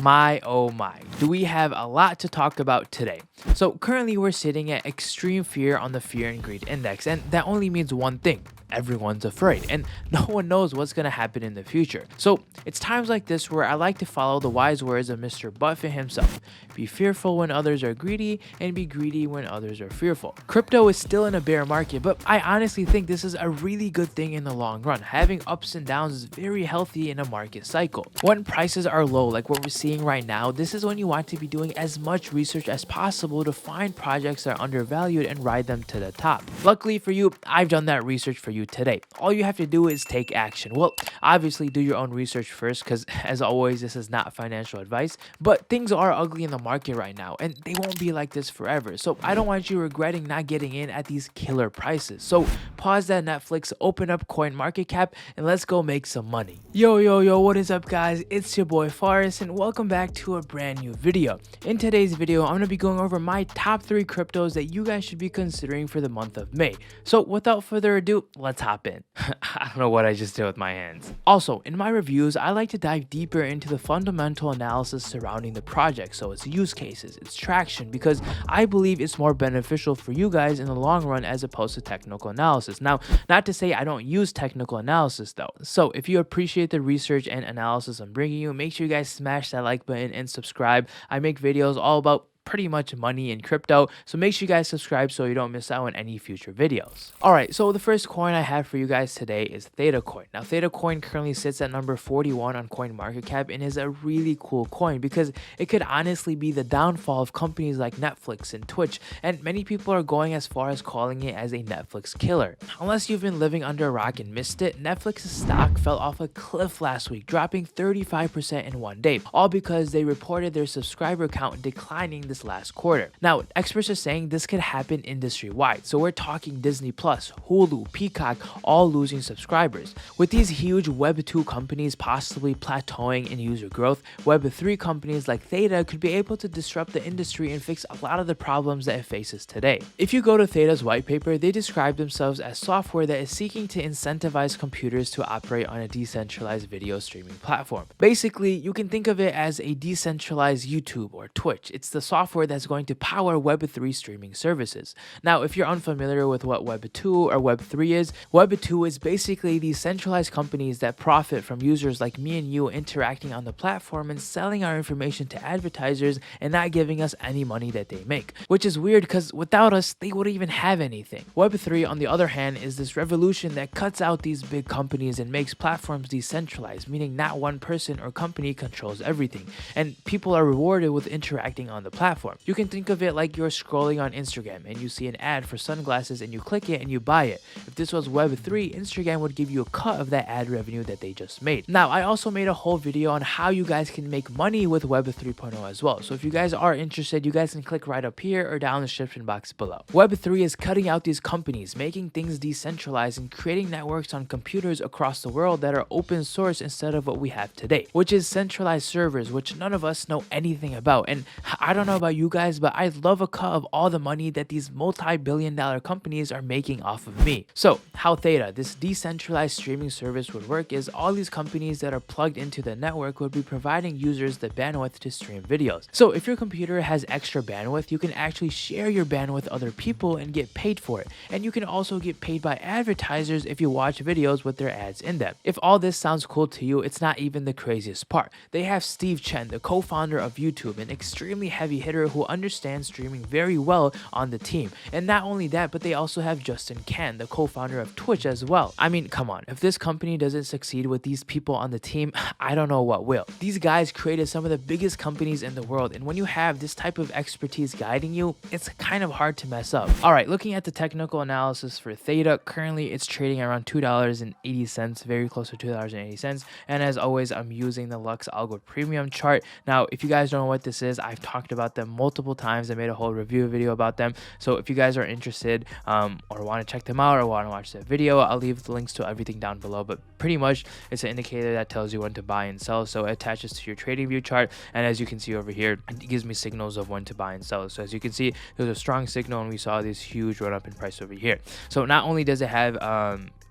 My oh my, do we have a lot to talk about today. So currently we're sitting at extreme fear on the fear and greed index, and that only means one thing. Everyone's afraid and no one knows what's going to happen in the future. So it's times like this where I like to follow the wise words of Mr. Buffett himself. Be fearful when others are greedy and be greedy when others are fearful. Crypto is still in a bear market, but I honestly think this is a really good thing in the long run. Having ups and downs is very healthy in a market cycle. When prices are low, like what we're seeing right now, this is when you want to be doing as much research as possible to find projects that are undervalued and ride them to the top. Luckily for you, I've done that research for you today. All you have to do is take action. Well, obviously do your own research first, because as always, this is not financial advice, but things are ugly in the market right now and they won't be like this forever. So I don't want you regretting not getting in at these killer prices. So pause that Netflix, open up CoinMarketCap, and let's go make some money. Yo, what is up guys? It's your boy Forrest and welcome back to a brand new video. In today's video, I'm going to be going over my top 3 cryptos that you guys should be considering for the month of May. So without further ado, let's hop in. I don't know what I just did with my hands. Also, in my reviews, I like to dive deeper into the fundamental analysis surrounding the project. So its use cases, its traction, because I believe it's more beneficial for you guys in the long run as opposed to technical analysis. Now, not to say I don't use technical analysis though. So if you appreciate the research and analysis I'm bringing you, make sure you guys smash that like button and subscribe. I make videos all about pretty much money in crypto, so make sure you guys subscribe so you don't miss out on any future videos. Alright, so the first coin I have for you guys today is Theta Coin. Now Theta Coin currently sits at number 41 on CoinMarketCap and is a really cool coin because it could honestly be the downfall of companies like Netflix and Twitch, and many people are going as far as calling it as a Netflix killer. Unless you've been living under a rock and missed it, Netflix's stock fell off a cliff last week, dropping 35% in one day, all because they reported their subscriber count declining this last quarter. Now, experts are saying this could happen industry-wide. So we're talking Disney Plus, Hulu, Peacock, all losing subscribers. With these huge Web 2 companies possibly plateauing in user growth, Web 3 companies like Theta could be able to disrupt the industry and fix a lot of the problems that it faces today. If you go to Theta's white paper, they describe themselves as software that is seeking to incentivize computers to operate on a decentralized video streaming platform. Basically, you can think of it as a decentralized YouTube or Twitch. It's the software that's going to power Web 3 streaming services. Now, if you're unfamiliar with what Web 2 or Web 3 is, Web 2 is basically these centralized companies that profit from users like me and you interacting on the platform and selling our information to advertisers and not giving us any money that they make. Which is weird because without us, they wouldn't even have anything. Web 3, on the other hand, is this revolution that cuts out these big companies and makes platforms decentralized, meaning not one person or company controls everything, and people are rewarded with interacting on the platform. You can think of it like you're scrolling on Instagram and you see an ad for sunglasses and you click it and you buy it. If this was Web 3, Instagram would give you a cut of that ad revenue that they just made. Now, I also made a whole video on how you guys can make money with Web 3.0 as well. So if you guys are interested, you guys can click right up here or down in the description box below. Web 3 is cutting out these companies, making things decentralized and creating networks on computers across the world that are open source instead of what we have today, which is centralized servers, which none of us know anything about. And I don't know about you guys, but I love a cut of all the money that these multi-billion-dollar companies are making off of me. So how Theta, this decentralized streaming service, would work is all these companies that are plugged into the network would be providing users the bandwidth to stream videos. So if your computer has extra bandwidth, you can actually share your bandwidth with other people and get paid for it. And you can also get paid by advertisers if you watch videos with their ads in them. If all this sounds cool to you, it's not even the craziest part. They have Steve Chen, the co-founder of YouTube, an extremely heavy hitter who understands streaming very well, on the team. And not only that, but they also have Justin Kan, the co-founder of Twitch as well. I mean, come on, if this company doesn't succeed with these people on the team, I don't know what will. These guys created some of the biggest companies in the world, and when you have this type of expertise guiding you, it's kind of hard to mess up. Alright, looking at the technical analysis for Theta, currently it's trading around $2.80, very close to $2.80, and as always, I'm using the Lux Algo premium chart. Now, if you guys don't know what this is, I've talked about them multiple times. I made a whole review video about them, so if you guys are interested or want to check them out or want to watch that video, I'll leave the links to everything down below. But pretty much it's an indicator that tells you when to buy and sell, so it attaches to your trading view chart, and as you can see over here, it gives me signals of when to buy and sell. So as you can see, there's a strong signal and we saw this huge run up in price over here. So not only does it have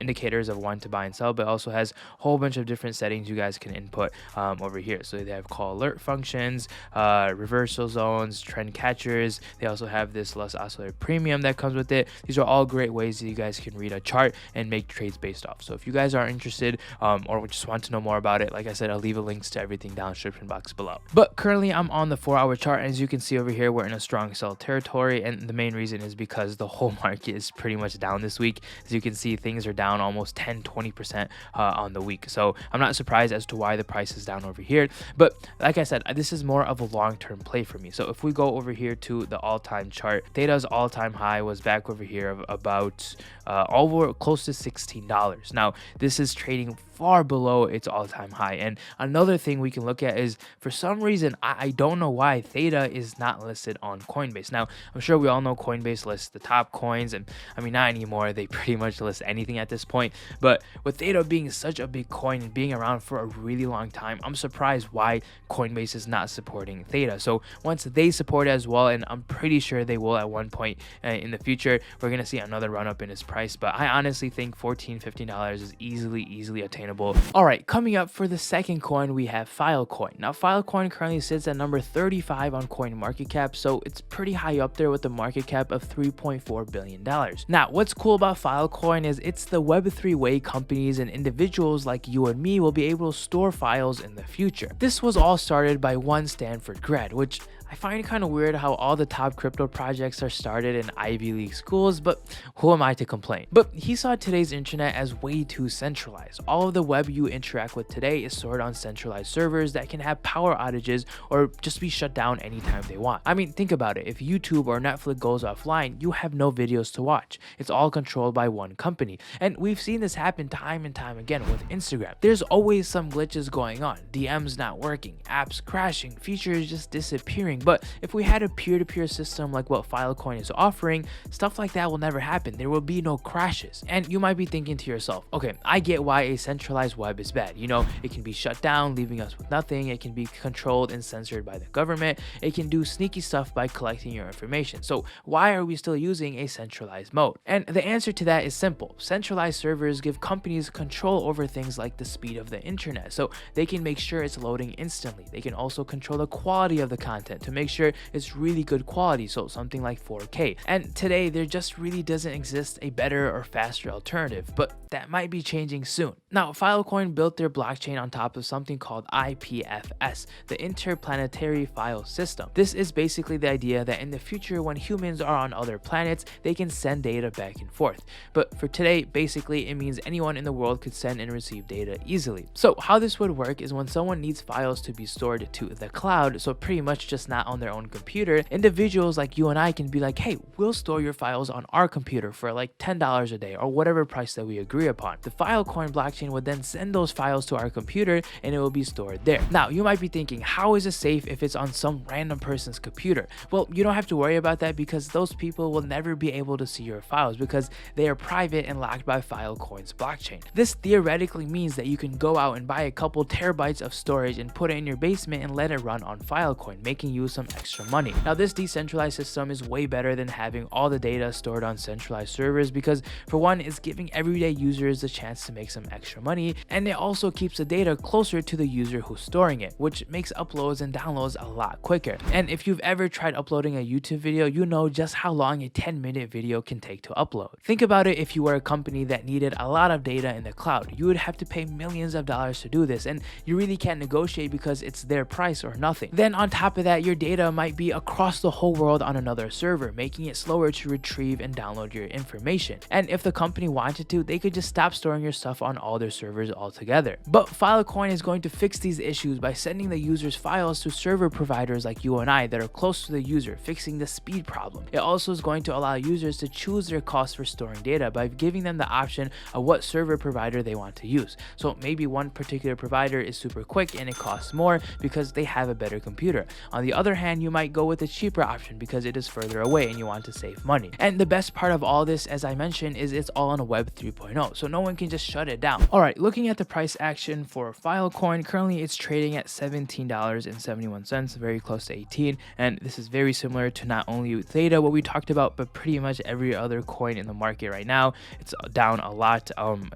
indicators of when to buy and sell, but it also has a whole bunch of different settings you guys can input over here. So they have call alert functions, reversal zones, trend catchers. They also have this Lux Algo premium that comes with it. These are all great ways that you guys can read a chart and make trades based off. So if you guys are interested or just want to know more about it, like I said, I'll leave a links to everything down in the description box below. But currently I'm on the 4-hour chart, and as you can see over here, we're in a strong sell territory, and the main reason is because the whole market is pretty much down this week. As you can see, things are down almost 10-20% on the week. So I'm not surprised as to why the price is down over here. But like I said, this is more of a long-term play for me. So if we go over here to the all-time chart, Theta's all-time high was back over here of about over close to $16. Now this is trading far below its all-time high. And another thing we can look at is, for some reason, I don't know why Theta is not listed on Coinbase. Now I'm sure we all know Coinbase lists the top coins, and I mean, not anymore, they pretty much list anything at this point. But with Theta being such a big coin and being around for a really long time, I'm surprised why Coinbase is not supporting Theta. So once they support it as well, and I'm pretty sure they will at one point in the future, we're gonna see another run up in its price. But I honestly think $14-15 is easily attainable. All right, coming up for the second coin, we have Filecoin. Now Filecoin currently sits at number 35 on CoinMarketCap, so it's pretty high up there with a market cap of $3.4 billion. Now what's cool about Filecoin is it's the Web3 way companies and individuals like you and me will be able to store files in the future. This was all started by one Stanford grad, which I find it kind of weird how all the top crypto projects are started in Ivy League schools, but who am I to complain? But he saw today's internet as way too centralized. All of the web you interact with today is stored on centralized servers that can have power outages or just be shut down anytime they want. I mean, think about it. If YouTube or Netflix goes offline, you have no videos to watch. It's all controlled by one company. And we've seen this happen time and time again with Instagram. There's always some glitches going on. DMs not working, apps crashing, features just disappearing. But if we had a peer-to-peer system like what Filecoin is offering, stuff like that will never happen. There will be no crashes. And you might be thinking to yourself, okay, I get why a centralized web is bad. You know, it can be shut down, leaving us with nothing. It can be controlled and censored by the government. It can do sneaky stuff by collecting your information. So why are we still using a centralized mode? And the answer to that is simple. Centralized servers give companies control over things like the speed of the internet, so they can make sure it's loading instantly. They can also control the quality of the content to make sure it's really good quality, so something like 4K. And today there just really doesn't exist a better or faster alternative, but that might be changing soon. Now Filecoin built their blockchain on top of something called IPFS, the Interplanetary File System. This is basically the idea that in the future, when humans are on other planets, they can send data back and forth. But for today, basically it means anyone in the world could send and receive data easily. So how this would work is when someone needs files to be stored to the cloud, so pretty much just not on their own computer, individuals like you and I can be like, hey, we'll store your files on our computer for like $10 a day or whatever price that we agree upon. The Filecoin blockchain would then send those files to our computer and it will be stored there. Now you might be thinking, how is it safe if it's on some random person's computer? Well, you don't have to worry about that because those people will never be able to see your files because they are private and locked by Filecoin's blockchain. This theoretically means that you can go out and buy a couple terabytes of storage and put it in your basement and let it run on Filecoin, making you some extra money. Now this decentralized system is way better than having all the data stored on centralized servers because, for one, it's giving everyday users the chance to make some extra money, and it also keeps the data closer to the user who's storing it, which makes uploads and downloads a lot quicker. And if you've ever tried uploading a YouTube video, you know just how long a 10-minute video can take to upload. Think about it. If you were a company that needed a lot of data in the cloud, you would have to pay millions of dollars to do this, and you really can't negotiate because it's their price or nothing. Then on top of that, your data might be across the whole world on another server, making it slower to retrieve and download your information. And if the company wanted to, they could just stop storing your stuff on all their servers altogether. But Filecoin is going to fix these issues by sending the user's files to server providers like you and I that are close to the user, fixing the speed problem. It also is going to allow users to choose their cost for storing data by giving them the option of what server provider they want to use. So maybe one particular provider is super quick and it costs more because they have a better computer. On the other hand, you might go with a cheaper option because it is further away and you want to save money. And the best part of all this, as I mentioned, is it's all on Web 3.0, so no one can just shut it down. All right, looking at the price action for Filecoin, currently it's trading at $17.71, very close to 18, and this is very similar to not only Theta, what we talked about, but pretty much every other coin in the market right now. It's down a lot,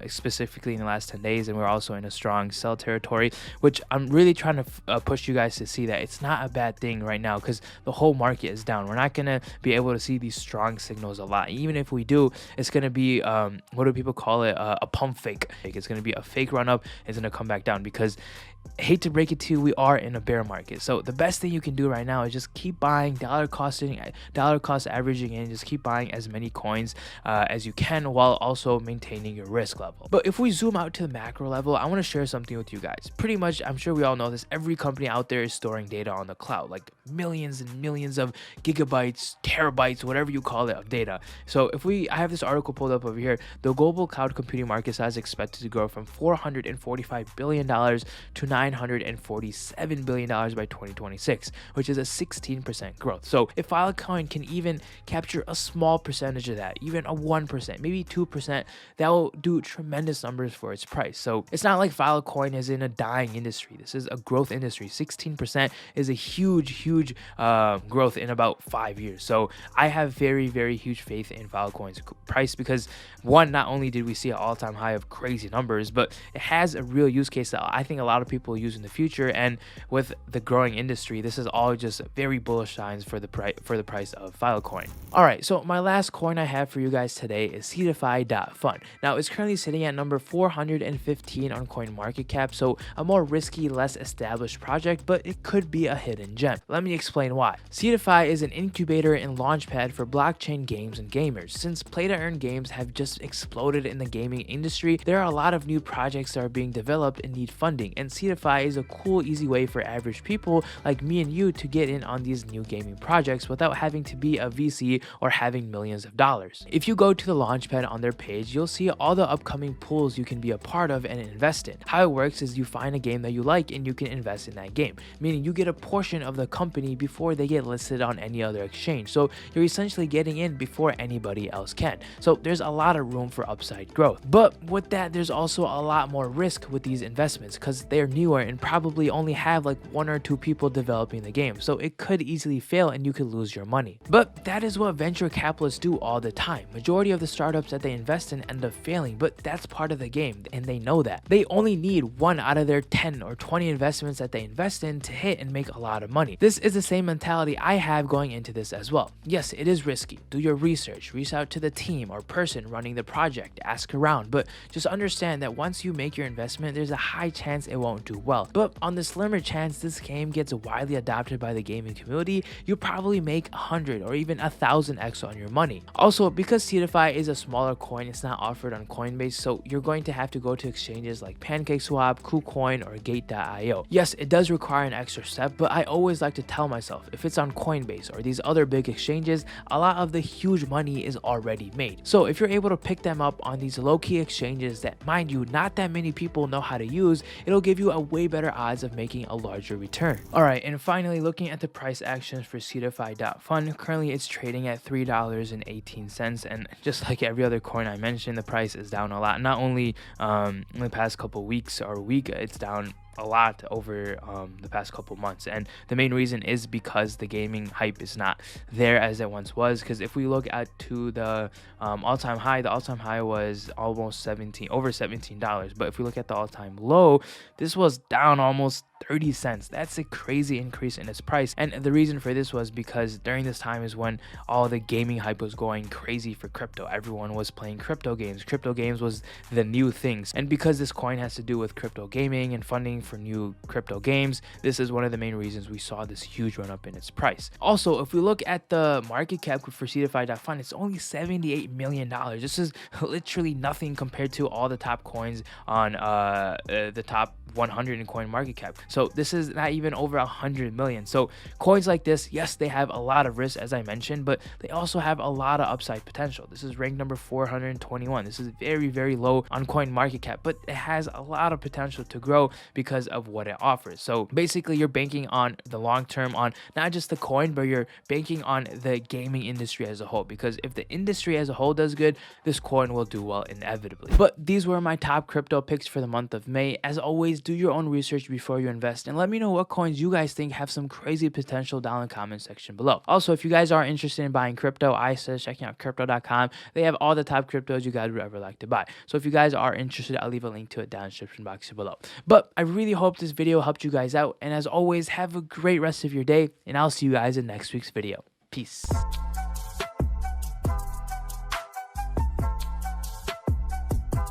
specifically in the last 10 days, and we're also in a strong sell territory, which I'm really trying to push you guys to see that it's not a bad thing right now because the whole market is down. We're not going to be able to see these strong signals a lot. Even if we do, it's going to be, what do people call it, a pump fake. It's going to be a fake run up. It's going to come back down because, I hate to break it to you, we are in a bear market. So the best thing you can do right now is just keep buying, dollar cost averaging in, just keep buying as many coins as you can while also maintaining your risk level. But if we zoom out to the macro level, I want to share something with you guys. Pretty much, I'm sure we all know this, every company out there is storing data on the cloud, like millions and millions of gigabytes, terabytes, whatever you call it, of data. So I have this article pulled up over here. The global cloud computing market size is expected to grow from $445 billion to $947 billion by 2026, which is a 16% growth. So if Filecoin can even capture a small percentage of that, even a 1%, maybe 2%, that will do tremendous numbers for its price. So it's not like Filecoin is in a dying industry. This is a growth industry. 16% is a huge growth in about 5 years. So I have very, very huge faith in Filecoin's price because, one, not only did we see an all-time high of crazy numbers, but it has a real use case that I think a lot of people will use in the future. And with the growing industry, this is all just very bullish signs for the price of Filecoin. All right, so my last coin I have for you guys today is Cetify.fun. Now it's currently sitting at number 415 on CoinMarketCap, so a more risky, less established project, but it could be a hidden gem. Let me explain why. Cetify is an incubator and launchpad for blockchain games and gamers. Since play-to-earn games have just exploded in the gaming industry, there are a lot of new projects that are being developed and need funding, and Cetify is a cool, easy way for average people like me and you to get in on these new gaming projects without having to be a VC or having millions of dollars. If you go to the launchpad on their page, you'll see all the upcoming pools you can be a part of and invest in. How it works is you find a game that you like and you can invest in that game, meaning you get a portion of the company before they get listed on any other exchange. So you're essentially getting in before anybody else can. So there's a lot of room for upside growth. But with that, there's also a lot more risk with these investments because they're newer and probably only have like 1 or 2 people developing the game. So it could easily fail and you could lose your money. But that is what venture capitalists do all the time. Majority of the startups that they invest in end up failing, but that's part of the game and they know that. They only need 1 out of their 10 or 20 investments that they invest in to hit and make a lot of money. This is the same mentality I have going into this as well. Yes, it is risky. Do your research, reach out to the team or person running the project, ask around, but just understand that once you make your investment, there's a high chance it won't do well. But on the slimmer chance this game gets widely adopted by the gaming community, you'll probably make 100 or even 1,000x on your money. Also, because Cetify is a smaller coin, it's not offered on Coinbase, so you're going to have to go to exchanges like PancakeSwap, KuCoin, or Gate.io. Yes, it does require an extra step, but I always like to tell myself, if it's on Coinbase or these other big exchanges, a lot of the huge money is already made. So if you're able to pick them up on these low-key exchanges that, mind you, not that many people know how to use, it'll give you a way better odds of making a larger return. All right, and finally, looking at the price actions for Cetify.fun, currently it's trading at $3.18, and just like every other coin I mentioned, the price is down a lot. Not only in the past couple weeks or week, it's down a lot over the past couple months, and the main reason is because the gaming hype is not there as it once was. Because if we look at to the all-time high, the all-time high was almost over $17, but if we look at the all-time low, this was down almost 30 cents. That's a crazy increase in its price, and the reason for this was because during this time is when all the gaming hype was going crazy for crypto. Everyone was playing crypto games. Crypto games was the new things, and because this coin has to do with crypto gaming and funding for new crypto games, this is one of the main reasons we saw this huge run up in its price. Also, if we look at the market cap for Cetify.fun, it's only $78 million. This is literally nothing compared to all the top coins on the top 100 in coin market cap. So this is not even over 100 million. So coins like this, yes, they have a lot of risk, as I mentioned, but they also have a lot of upside potential. This is ranked number 421. This is very, very low on coin market cap, but it has a lot of potential to grow because of what it offers. So basically, you're banking on the long term, on not just the coin, but you're banking on the gaming industry as a whole, because if the industry as a whole does good, this coin will do well inevitably. But these were my top crypto picks for the month of May. As always, do your own research before you invest, and let me know what coins you guys think have some crazy potential down in the comment section below. Also, if you guys are interested in buying crypto, I suggest checking out crypto.com. They have all the top cryptos you guys would ever like to buy. So if you guys are interested, I'll leave a link to it down in the description box below. But I really hope this video helped you guys out, and as always, have a great rest of your day, and I'll see you guys in next week's video. Peace.